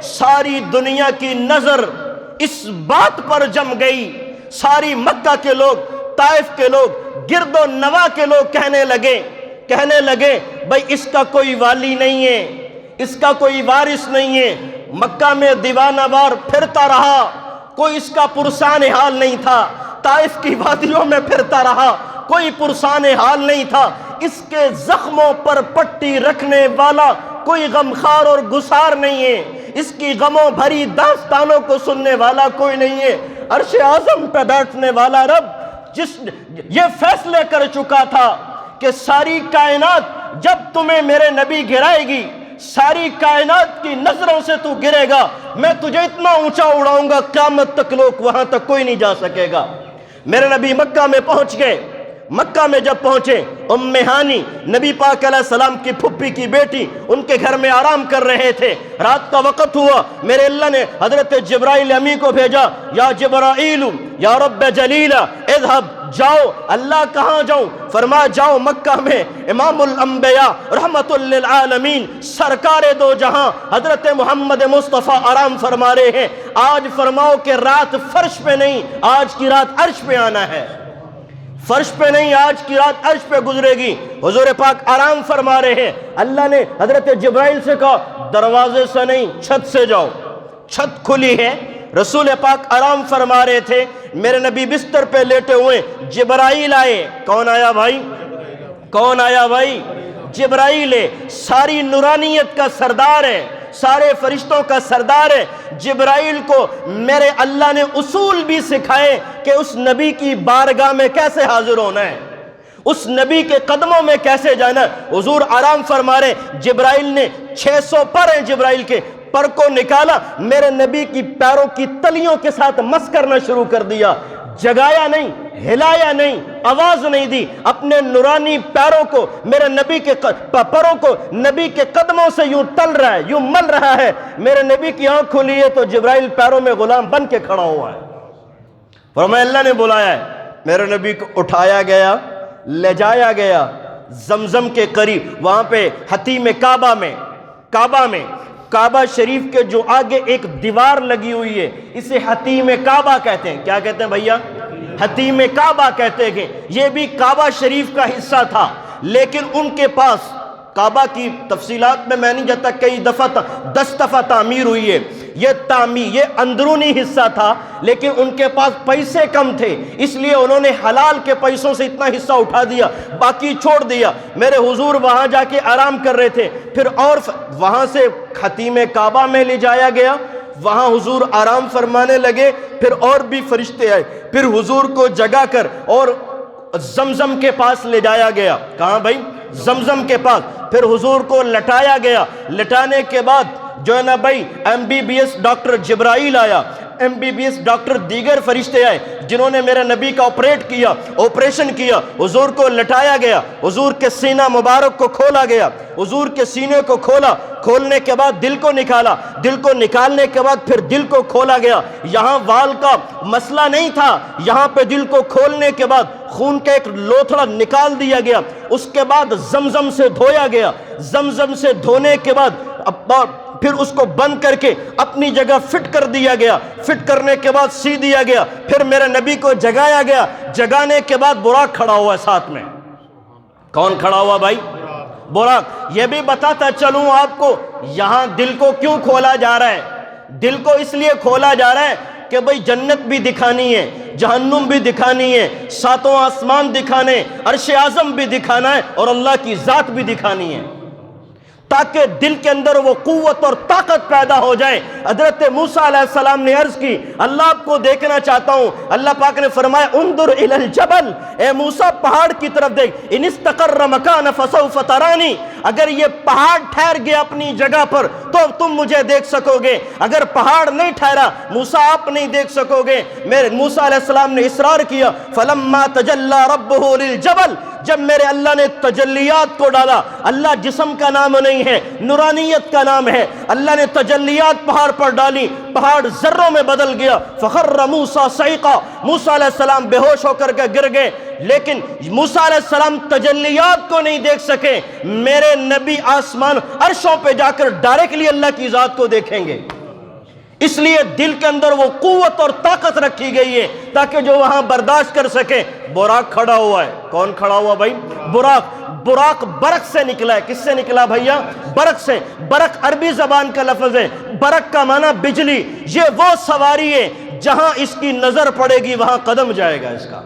ساری دنیا کی نظر اس بات پر جم گئی، ساری مکہ کے لوگ، طائف کے لوگ، گرد و نواح کے لوگ کہنے لگے بھائی اس کا کوئی والی نہیں ہے، اس کا کوئی وارث نہیں ہے۔ مکہ میں دیوانہ وار پھرتا رہا، کوئی اس کا پرسان حال نہیں تھا۔ طائف کی وادیوں میں پھرتا رہا، کوئی پرسان حال نہیں تھا۔ اس کے زخموں پر پٹی رکھنے والا کوئی غمخوار اور گسار نہیں ہے، اس کی غموں بھری داستانوں کو سننے والا کوئی نہیں ہے۔ عرش اعظم پہ بیٹھنے والا رب جس یہ فیصلے کر چکا تھا کہ ساری کائنات جب تمہیں میرے نبی گرائے گی، ساری کائنات کی نظروں سے تو گرے گا، میں تجھے اتنا اونچا اڑاؤں گا قیامت تک لوگ وہاں تک کوئی نہیں جا سکے گا۔ میرے نبی مکہ میں پہنچ گئے۔ مکہ میں جب پہنچے، ام ہانی نبی پاک علیہ السلام کی پھپھی کی بیٹی ان کے گھر میں آرام کر رہے تھے۔ رات کا وقت ہوا، میرے اللہ نے حضرت جبرائیل امی کو بھیجا، یا جبرائیل یا رب جلیلہ اذهب، جاؤ۔ اللہ کہاں جاؤں؟ فرمایا جاؤ مکہ میں امام الانبیاء رحمت للعالمین سرکار دو جہاں حضرت محمد مصطفیٰ آرام فرما رہے ہیں۔ آج فرماؤ کہ رات فرش پہ نہیں، آج کی رات عرش پہ آنا ہے۔ فرش پہ نہیں، آج کی رات عرش پہ گزرے گی۔ حضور پاک آرام فرما رہے ہیں۔ اللہ نے حضرت جبرائیل سے کہا دروازے سے نہیں، چھت سے جاؤ۔ چھت کھلی ہے، رسول پاک آرام فرما رہے تھے، میرے نبی بستر پہ لیٹے ہوئے، جبرائیل آئے۔ کون آیا بھائی؟ کون آیا بھائی؟ جبرائیل ہے، ساری نورانیت کا سردار ہے، سارے فرشتوں کا سردار ہے۔ جبرائیل کو میرے اللہ نے اصول بھی سکھائے کہ اس نبی کی بارگاہ میں کیسے حاضر ہونا ہے، اس نبی کے قدموں میں کیسے جانا ہے۔ حضور آرام فرما رہے، جبرائیل نے 600 پر ہیں، جبرائیل کے پر کو نکالا، میرے نبی کی پیروں کی تلیوں کے ساتھ مس کرنا شروع کر دیا۔ جگایا نہیں، ہلایا نہیں، آواز نہیں دی، اپنے نورانی پیروں کو، میرے نبی کے پروں کو نبی کے قدموں سے یوں تل رہا ہے، یوں مل رہا ہے۔ میرے نبی کی آنکھ کھلی ہے تو جبرائیل پیروں میں غلام بن کے کھڑا ہوا ہے۔ فرمایا اللہ نے بلایا ہے۔ میرے نبی کو اٹھایا گیا، لے جایا گیا زمزم کے قریب، وہاں پہ حتیم کعبہ میں کعبہ شریف کے جو آگے ایک دیوار لگی ہوئی ہے، اسے حتیم کعبہ کہتے ہیں۔ کیا کہتے ہیں بھیا؟ حتیم کعبہ کہتے ہیں۔ یہ بھی کعبہ شریف کا حصہ تھا، لیکن ان کے پاس کعبہ کی تفصیلات میں نہیں جاتا، کئی دفعہ 10 دفعہ تعمیر ہوئی ہے۔ یہ اندرونی حصہ تھا، لیکن ان کے پاس پیسے کم تھے، اس لیے انہوں نے حلال کے پیسوں سے اتنا حصہ اٹھا دیا، باقی چھوڑ دیا۔ میرے حضور وہاں جا کے آرام کر رہے تھے، پھر اور وہاں سے حتیم کعبہ میں لے جایا گیا، وہاں حضور آرام فرمانے لگے، پھر اور بھی فرشتے آئے، پھر حضور کو جگا کر اور زمزم کے پاس لے جایا گیا۔ کہاں بھائی؟ زمزم کے پاس۔ پھر حضور کو لٹایا گیا، لٹانے کے بعد جو ہے نا بھائی MBBS ڈاکٹر جبرائیل آیا، MBBS ڈاکٹر دیگر فرشتے آئے جنہوں نے میرے نبی کا آپریشن کیا۔ حضور کو لٹایا گیا، حضور کے سینہ مبارک کو کھولا گیا، حضور کے سینے کو کھولنے کے بعد دل کو نکالا، دل کو نکالنے کے بعد پھر دل کو کھولا گیا۔ یہاں وال کا مسئلہ نہیں تھا، یہاں پہ دل کو کھولنے کے بعد خون کا ایک لوتھڑا نکال دیا گیا، اس کے بعد زمزم سے دھویا گیا، زمزم سے دھونے کے بعد پھر اس کو بند کر کے اپنی جگہ فٹ کر دیا گیا، فٹ کرنے کے بعد سی دیا گیا، پھر میرے نبی کو جگایا گیا، جگانے کے بعد براق کھڑا ہوا ہے ساتھ میں۔ کون کھڑا ہوا بھائی؟ براق۔ یہ بھی بتاتا چلوں آپ کو یہاں دل کو کیوں کھولا جا رہا ہے۔ دل کو اس لیے کھولا جا رہا ہے کہ بھئی جنت بھی دکھانی ہے، جہنم بھی دکھانی ہے، ساتوں آسمان دکھانے، عرش اعظم بھی دکھانا ہے، اور اللہ کی ذات بھی دکھانی ہے، تاکہ دل کے اندر وہ قوت اور طاقت پیدا ہو جائے۔ حضرت موسیٰ علیہ السلام نے عرض کی اللہ آپ کو دیکھنا چاہتا ہوں۔ اللہ پاک نے فرمایا انظر الی الجبل، اے موسیٰ پہاڑ کی طرف دیکھ، ان استقر مکان فسوف ترانی، اگر یہ پہاڑ ٹھہر گیا اپنی جگہ پر تو تم مجھے دیکھ سکو گے، اگر پہاڑ نہیں ٹھہرا موسیٰ آپ نہیں دیکھ سکو گے۔ میرے موسیٰ علیہ السلام نے اصرار کیا، فلما تجلی ربہ للجبل، جب میرے اللہ نے تجلیات کو ڈالا، اللہ جسم کا نام نہیں ہے، نورانیت کا نام ہے، اللہ نے تجلیات پہاڑ پر ڈالی، پہاڑ ذروں میں بدل گیا، فخر موسیٰ صعقا، موسیٰ علیہ السلام بے ہوش ہو کر کے گر گئے۔ لیکن موسیٰ علیہ السلام تجلیات کو نہیں دیکھ سکے، میرے نبی آسمان عرشوں پہ جا کر ڈائریکٹلی اللہ کی ذات کو دیکھیں گے۔ اس لیے دل کے اندر وہ قوت اور طاقت رکھی گئی ہے تاکہ جو وہاں برداشت کر سکے۔ براق کھڑا ہوا ہے، کون کھڑا ہوا بھائی؟ براق برق سے نکلا ہے۔ کس سے نکلا بھیا؟ برق سے۔ برق عربی زبان کا لفظ ہے، برق کا معنی بجلی۔ یہ وہ سواری ہے جہاں اس کی نظر پڑے گی وہاں قدم جائے گا، اس کا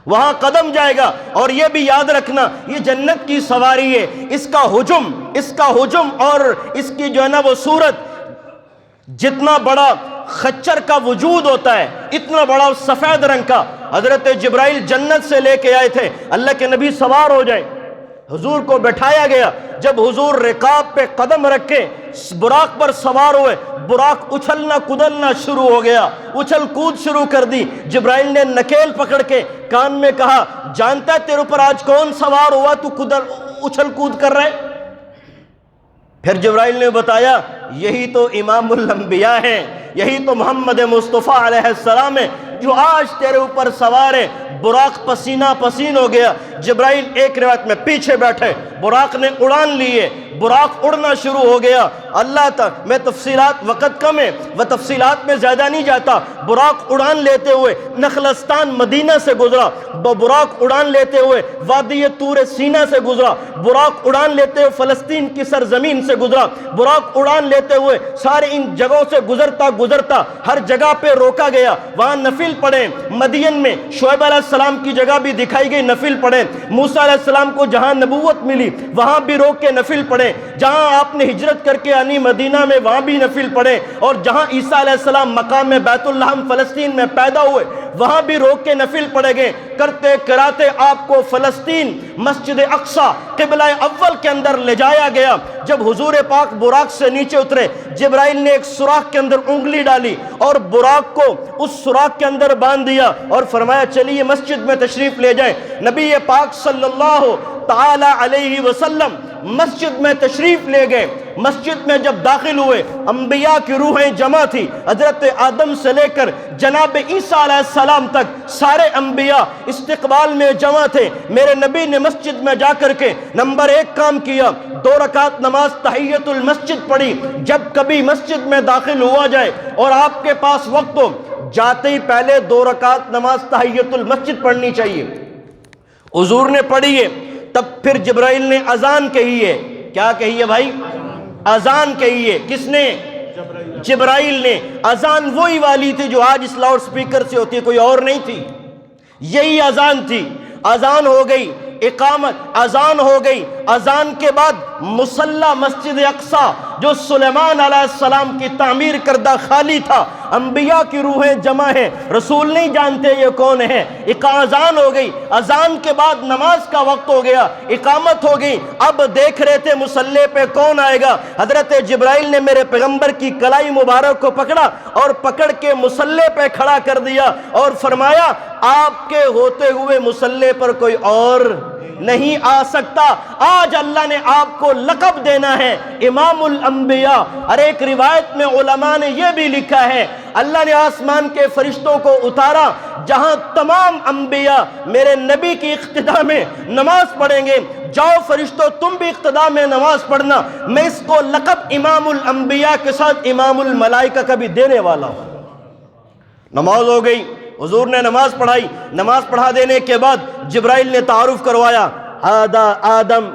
وہاں قدم جائے گا۔ اور یہ بھی یاد رکھنا یہ جنت کی سواری ہے، اس کا ہجوم اور اس کی جو ہے نا وہ صورت، جتنا بڑا خچر کا وجود ہوتا ہے اتنا بڑا سفید رنگ کا۔ حضرت جبرائیل جنت سے لے کے آئے تھے، اللہ کے نبی سوار ہو جائے، حضور کو بٹھایا گیا۔ جب حضور رکاب پہ قدم رکھے براق پر سوار ہوئے، براق اچھلنا کودلنا شروع ہو گیا، اچھل کود شروع کر دی۔ جبرائیل نے نکیل پکڑ کے کان میں کہا، جانتا ہے تیرے اوپر آج کون سوار ہوا، تو اچھل کود کر رہے؟ پھر جبرائیل نے بتایا، یہی تو امام الانبیاء ہیں، یہی تو محمد مصطفیٰ علیہ السلام ہے جو آج تیرے اوپر سوار ہے۔ براق پسینہ پسین ہو گیا۔ جبرائیل ایک روایت میں پیچھے بیٹھے، براق نے اڑان لیے، براق اڑنا شروع ہو گیا۔ اللہ تعالیٰ، میں تفصیلات، وقت کم ہے، وہ تفصیلات میں زیادہ نہیں جاتا۔ براق اڑان لیتے ہوئے نخلستان مدینہ سے گزرا، براق اڑان لیتے ہوئے وادی طور سینا سے گزرا، براق اڑان لیتے ہوئے فلسطین کی سرزمین سے گزرا، براق اڑان لیتے ہوئے سارے ان جگہوں سے گزرتا ہر جگہ پہ روکا گیا، وہاں نفل پڑھیں۔ مدین میں شعیب علیہ السلام کی جگہ بھی دکھائی گئی، نفل پڑھیں۔ موسیٰ علیہ السلام کو جہاں نبوت ملی وہاں بھی روک کے نفل پڑھیں۔ جہاں آپ نے ہجرت کر کے آنی مدینہ میں وہاں بھی نفل پڑھیں، اور جہاں عیسیٰ علیہ السلام مقام میں بیت اللحم فلسطین میں پیدا ہوئے وہاں بھی روک کے نفل پڑھے گئے۔ کرتے کراتے آپ کو فلسطین مسجد اقصی قبلہ اول کے اندر لے جایا گیا۔ جب حضور پاک براق سے نیچے اترے، جبرائیل نے ایک سوراخ کے اندر انگلی ڈالی اور براق کو اس سوراخ کے اندر باندھ دیا اور فرمایا چلیے مسجد میں تشریف لے جائیں۔ نبی پاک صلی اللہ تعالی علیہ وسلم مسجد میں تشریف لے گئے۔ مسجد میں جب داخل ہوئے، انبیاء کی روحیں جمع تھی، حضرت آدم سے لے کر جناب عیسیٰ علیہ السلام تک سارے انبیاء استقبال میں جمع تھے۔ میرے نبی نے مسجد میں جا کر کے نمبر 1 کام کیا، 2 رکعت نماز تحیت المسجد پڑھی۔ جب کبھی مسجد میں داخل ہوا جائے اور آپ کے پاس وقت ہو، جاتے ہی پہلے 2 رکعت نماز تحیت المسجد پڑھنی چاہیے۔ حضور نے پڑھی ہے، تب پھر جبرائیل نے اذان کہی ہے۔ کیا کہی ہے بھائی؟ اذان کہی ہے۔ کس نے؟ جبرائیل نے۔ اذان وہی والی تھی جو آج اس لاؤڈ سپیکر سے ہوتی ہے، کوئی اور نہیں تھی، یہی اذان تھی۔ اذان ہو گئی، اقامت، اذان ہو گئی۔ اذان کے بعد مصلی مسجد اقصی جو سلیمان علیہ السلام کی تعمیر کردہ خالی تھا، انبیاء کی روحیں جمع ہیں، رسول نہیں جانتے یہ کون ہے۔ اذان ہو گئی، اذان کے بعد نماز کا وقت ہو گیا، اقامت ہو گئی۔ اب دیکھ رہے تھے مصلی پہ کون آئے گا۔ حضرت جبرائیل نے میرے پیغمبر کی کلائی مبارک کو پکڑا اور پکڑ کے مصلی پہ کھڑا کر دیا اور فرمایا آپ کے ہوتے ہوئے مصلی پر کوئی اور نہیں آ سکتا۔ آج اللہ نے آپ کو لقب دینا ہے امام الانبیاء۔ اور ایک روایت میں علماء نے یہ بھی لکھا ہے، اللہ نے آسمان کے فرشتوں کو اتارا جہاں تمام انبیاء میرے نبی کی اقتداء میں نماز پڑھیں گے، جاؤ فرشتوں تم بھی اقتداء میں نماز پڑھنا، میں اس کو لقب امام الانبیاء کے ساتھ امام الملائکہ کا بھی دینے والا ہوں۔ نماز ہو گئی، حضور نے نماز پڑھائی۔ نماز پڑھا دینے کے بعد جبرائیل نے تعارف کروایا، آدم،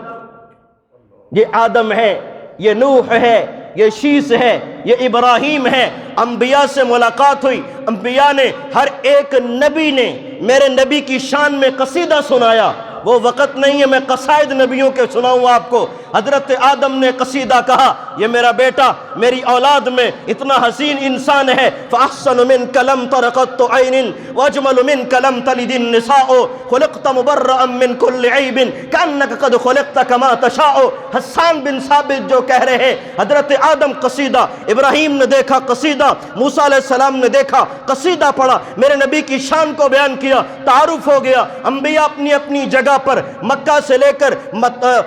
یہ آدم ہے، یہ نوح ہے، یہ شیس ہے، یہ ابراہیم ہے۔ انبیاء سے ملاقات ہوئی، انبیاء نے ہر ایک نبی نے میرے نبی کی شان میں قصیدہ سنایا۔ وہ وقت نہیں ہے میں قصائد نبیوں کے سناؤں آپ کو۔ حضرت آدم نے قصیدہ کہا، یہ میرا بیٹا میری اولاد میں اتنا حسین انسان ہے، فَأَحْسَنُ مِنْكَ لَمْ تَرَقَتُّ عَيْنٍ وَأَجْمَلُ مِنْكَ لَمْ تَلِدِ النِّسَاءُ خُلِقْتَ مُبَرَّأً مِنْ كُلِّ عَيْبٍ كَأَنَّكَ قَدْ خُلِقْتَ كَمَا تَشَاءُ۔ حسان بن ثابت جو کہہ رہے ہیں حضرت آدم قصیدہ، ابراہیم نے دیکھا قصیدہ، موسیٰ علیہ السلام نے دیکھا قصیدہ پڑھا، میرے نبی کی شان کو بیان کیا، تعارف ہو گیا۔ انبیاء اپنی اپنی جگہ پر مکہ سے لے کر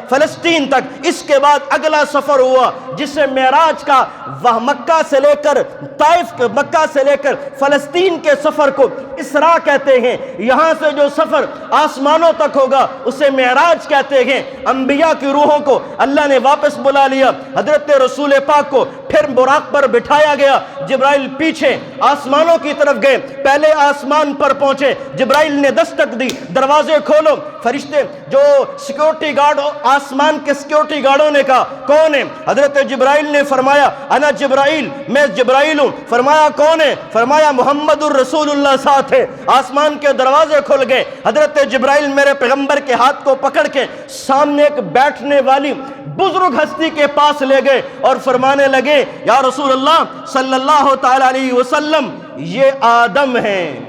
فلسطین تک۔ اس کے بعد اگلا سفر ہوا جسے معراج کا، وہ مکہ سے لے کر طائف، مکہ سے لے کر فلسطین کے سفر کو اسراء کہتے ہیں۔ یہاں سے جو سفر آسمانوں تک ہوگا اسے معراج کہتے ہیں۔ انبیاء کی روحوں کو اللہ نے واپس بلا لیا، حضرت رسول پاک کو پھر براق پر بٹھایا گیا، جبرائیل پیچھے آسمانوں کی طرف گئے، پہلے آسمان پر پہنچے، جبرائیل نے دستک دی، دروازے کھولو، فرشتے جو سیکیورٹی گارڈ آسمان کے سیکیورٹی گارڈوں نے کہا کون ہے؟ حضرت جبرائیل نے فرمایا انا جبرائیل، میں جبرائیل ہوں۔ فرمایا کون ہے؟ فرمایا محمد الرسول اللہ ساتھ ہے۔ آسمان کے دروازے کھل گئے، حضرت جبرائیل میرے پیغمبر کے ہاتھ کو پکڑ کے سامنے ایک بیٹھنے والی بزرگ ہستی کے پاس لے گئے اور فرمانے لگے یا رسول اللہ صلی اللہ تعالی علیہ وسلم، یہ آدم ہیں،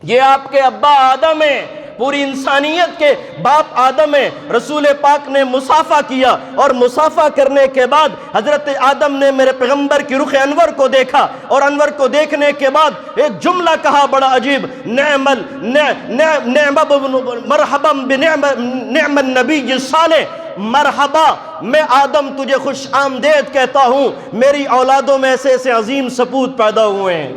یہ آپ کے ابا آدم ہیں، پوری انسانیت کے باپ آدم ہیں۔ رسول پاک نے مصافحہ کیا اور مصافحہ کرنے کے بعد حضرت آدم نے میرے پیغمبر کی رخ انور کو دیکھا اور انور کو دیکھنے کے بعد ایک جملہ کہا بڑا عجیب، مرحبا بنعم النبی صالح، مرحبا میں آدم تجھے خوش آمدید کہتا ہوں، میری اولادوں میں ایسے ایسے عظیم سپوت پیدا ہوئے ہیں۔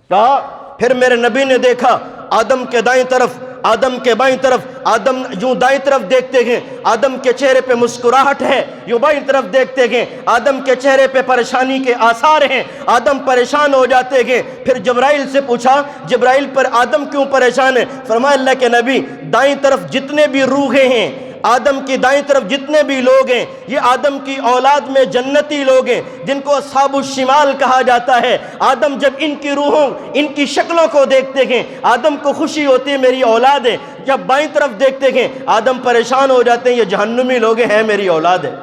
کہا پھر میرے نبی نے دیکھا آدم کے دائیں طرف، آدم کے بائیں طرف، آدم یوں دائیں طرف دیکھتے ہیں آدم کے چہرے پہ مسکراہٹ ہے، یوں بائیں طرف دیکھتے ہیں آدم کے چہرے پہ پریشانی کے آثار ہیں، آدم پریشان ہو جاتے ہیں۔ پھر جبرائیل سے پوچھا جبرائیل پر آدم کیوں پریشان ہے؟ فرمایا اللہ کے نبی دائیں طرف جتنے بھی روحیں ہیں، آدم کی دائیں طرف جتنے بھی لوگ ہیں، یہ آدم کی اولاد میں جنتی لوگ ہیں جن کو اصحاب الشمال کہا جاتا ہے۔ آدم جب ان کی روحوں، ان کی شکلوں کو دیکھتے ہیں آدم کو خوشی ہوتی ہے میری اولاد ہے، جب بائیں طرف دیکھتے ہیں آدم پریشان ہو جاتے ہیں یہ جہنمی لوگ ہیں میری اولاد ہے۔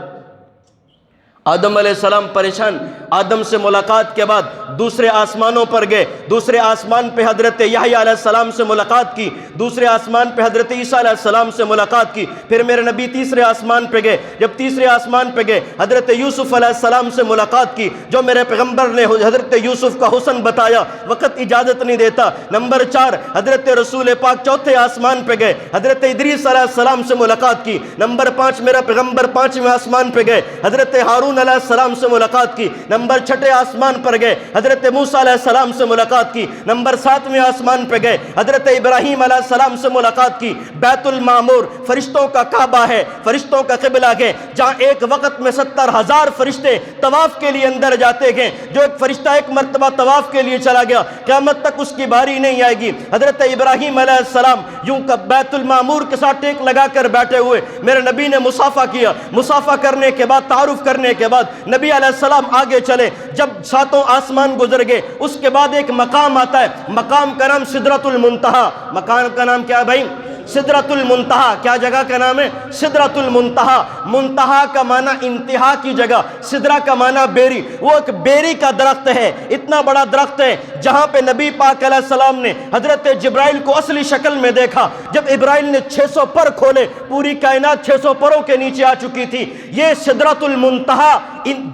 آدم علیہ السلام پریشان، آدم سے ملاقات کے بعد دوسرے آسمانوں پر گئے، دوسرے آسمان پہ حضرت یحییٰ علیہ السلام سے ملاقات کی، دوسرے آسمان پہ حضرت عیسیٰ علیہ السلام سے ملاقات کی، پھر میرے نبی تیسرے آسمان پہ گئے، جب تیسرے آسمان پہ گئے حضرت یوسف علیہ السلام سے ملاقات کی، جو میرے پیغمبر نے حضرت یوسف کا حسن بتایا، وقت اجازت نہیں دیتا۔ نمبر 4 حضرت رسول پاک چوتھے آسمان پہ گئے، حضرت ادریس علیہ السلام سے ملاقات کی۔ نمبر 5 میرا پیغمبر 5ویں آسمان پہ گئے، حضرت ہارون علیہ السلام سے ملاقات کی۔ نمبر 6 آسمان پر گئے، حضرت موسیٰ علیہ السلام سے ملاقات کی۔ نمبر 7ویں آسمان پہ گئے، حضرت ابراہیم علیہ السلام سے ملاقات کی۔ بیت المعمور فرشتوں کا کعبہ ہے، فرشتوں کا قبلہ ہے، جہاں ایک وقت میں 70,000 فرشتے طواف کے لیے اندر جاتے ہیں۔ جو ایک فرشتہ ایک مرتبہ طواف کے لیے چلا گیا قیامت تک اس کی باری نہیں آئے گی۔ حضرت ابراہیم علیہ السلام یوں بیت المعمور کے ساتھ ٹیک لگا کر بیٹھے ہوئے، میرے نبی نے مصافحہ کیا، مصافحہ کرنے کے بعد تعارف کرنے کے بعد نبی علیہ السلام آگے چلے، جب 7 آسمان گزر گئے اس کے بعد ایک مقام آتا ہے، مقام کا نام سدرۃ المنتہا۔ مقام کا نام کیا ہے بھائی؟ سدرۃ المنتہا۔ کیا جگہ کا نام ہے؟ سدرۃ المنتہا۔ منتہا کا معنی انتہا کی جگہ، سدرہ کا معنی بیری، وہ ایک بیری کا درخت ہے، اتنا بڑا درخت ہے جہاں پہ نبی پاک علیہ السلام نے حضرت جبرائیل کو اصلی شکل میں دیکھا۔ جب ابراہیل نے 600 پر کھولے پوری کائنات 600 پروں کے نیچے آ چکی تھی۔ یہ سدرۃ المنتہا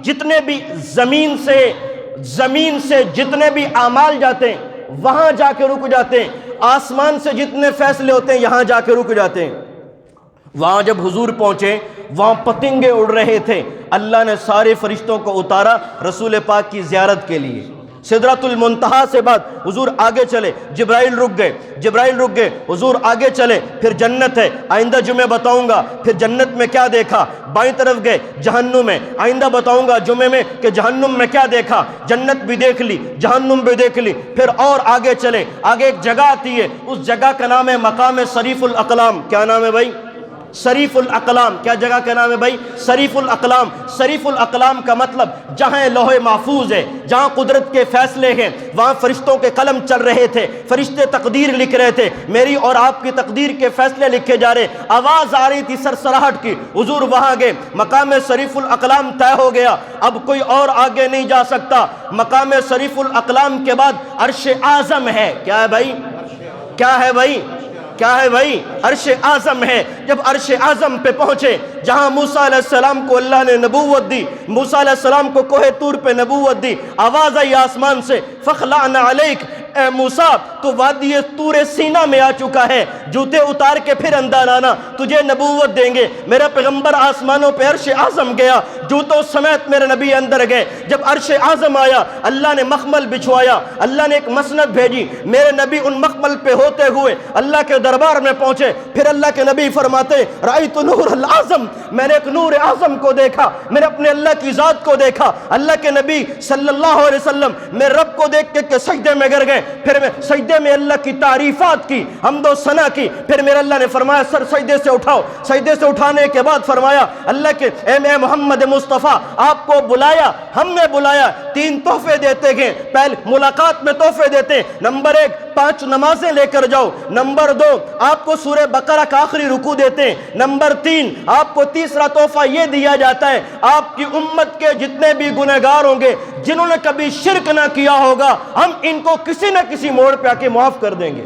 جتنے بھی زمین سے جتنے بھی اعمال جاتے ہیں وہاں جا کے رک جاتے ہیں، آسمان سے جتنے فیصلے ہوتے ہیں یہاں جا کے رک جاتے ہیں۔ وہاں جب حضور پہنچے وہاں پتنگے اڑ رہے تھے، اللہ نے سارے فرشتوں کو اتارا رسول پاک کی زیارت کے لیے۔ سدرۃ المنتہا سے بعد حضور آگے چلے، جبرائیل رک گئے، حضور آگے چلے، پھر جنت ہے، آئندہ جمعہ بتاؤں گا پھر جنت میں کیا دیکھا۔ بائیں طرف گئے جہنم ہے، آئندہ بتاؤں گا جمعے میں کہ جہنم میں کیا دیکھا۔ جنت بھی دیکھ لی، جہنم بھی دیکھ لی، پھر اور آگے چلے، آگے ایک جگہ آتی ہے، اس جگہ کا نام ہے مقام صریف الاقلام۔ کیا نام ہے بھائی؟ صریف الاقلام۔ کیا جگہ کا نام ہے بھائی؟ صریف الاقلام۔ صریف الاقلام کا مطلب جہاں لوح محفوظ ہے، جہاں قدرت کے فیصلے ہیں، وہاں فرشتوں کے قلم چل رہے تھے، فرشتے تقدیر لکھ رہے تھے، میری اور آپ کی تقدیر کے فیصلے لکھے جا رہے، آواز آ رہی تھی سرسراہٹ کی۔ حضور وہاں گئے، مقام صریف الاقلام طے ہو گیا، اب کوئی اور آگے نہیں جا سکتا۔ مقام صریف الاقلام کے بعد عرش اعظم ہے۔ کیا ہے بھائی؟ کیا ہے بھائی؟ کیا ہے بھائی؟ عرش اعظم ہے۔ جب عرش اعظم پہ پہنچے جہاں موسیٰ علیہ السلام کو اللہ نے نبوت دی، موسیٰ علیہ السلام کو کوہ طور پہ نبوت دی، آواز آئی آسمان سے فخلعنا علیک، اے موسیٰ تو وادی طور سینا میں آ چکا ہے، جوتے اتار کے پھر اندر آنا، تجھے نبوت دیں گے۔ میرا پیغمبر آسمانوں پہ عرش اعظم گیا، جوتوں سمیت میرے نبی اندر گئے۔ جب عرش اعظم آیا اللہ نے مخمل بچھوایا، اللہ نے ایک مسند بھیجی، میرے نبی ان مخمل پہ ہوتے ہوئے اللہ کے دربار میں پہنچے۔ پھر اللہ کے نبی فرماتے رأیت نور العظم، میں نے ایک نور اعظم کو دیکھا، میں نے اپنے اللہ کی ذات کو دیکھا۔ اللہ کے نبی صلی اللہ علیہ وسلم میں رب کو دیکھ کے سجدے میں گر گئے، پھر میں سجدے میں اللہ کی تعریفات کی، حمد و ثنا کی۔ پھر میرے اللہ نے فرمایا سر سجدے سے اٹھاؤ۔ سجدے سے اٹھانے کے بعد فرمایا اللہ کے اے محمد مصطفیٰ آپ کو بلایا، ہم نے بلایا، 3 تحفے دیتے گئے۔ پہلے ملاقات میں تحفے دیتے، نمبر 1 5 نمازیں لے کر جاؤ، نمبر 2 آپ کو سورہ بقرہ کا آخری رکوع دیتے ہیں، نمبر 3 آپ کو تیسرا تحفہ یہ دیا جاتا ہے آپ کی امت کے جتنے بھی گنہگار ہوں گے جنہوں نے کبھی شرک نہ کیا ہوگا، ہم ان کو کسی نہ کسی موڑ پہ آ کے معاف کر دیں گے۔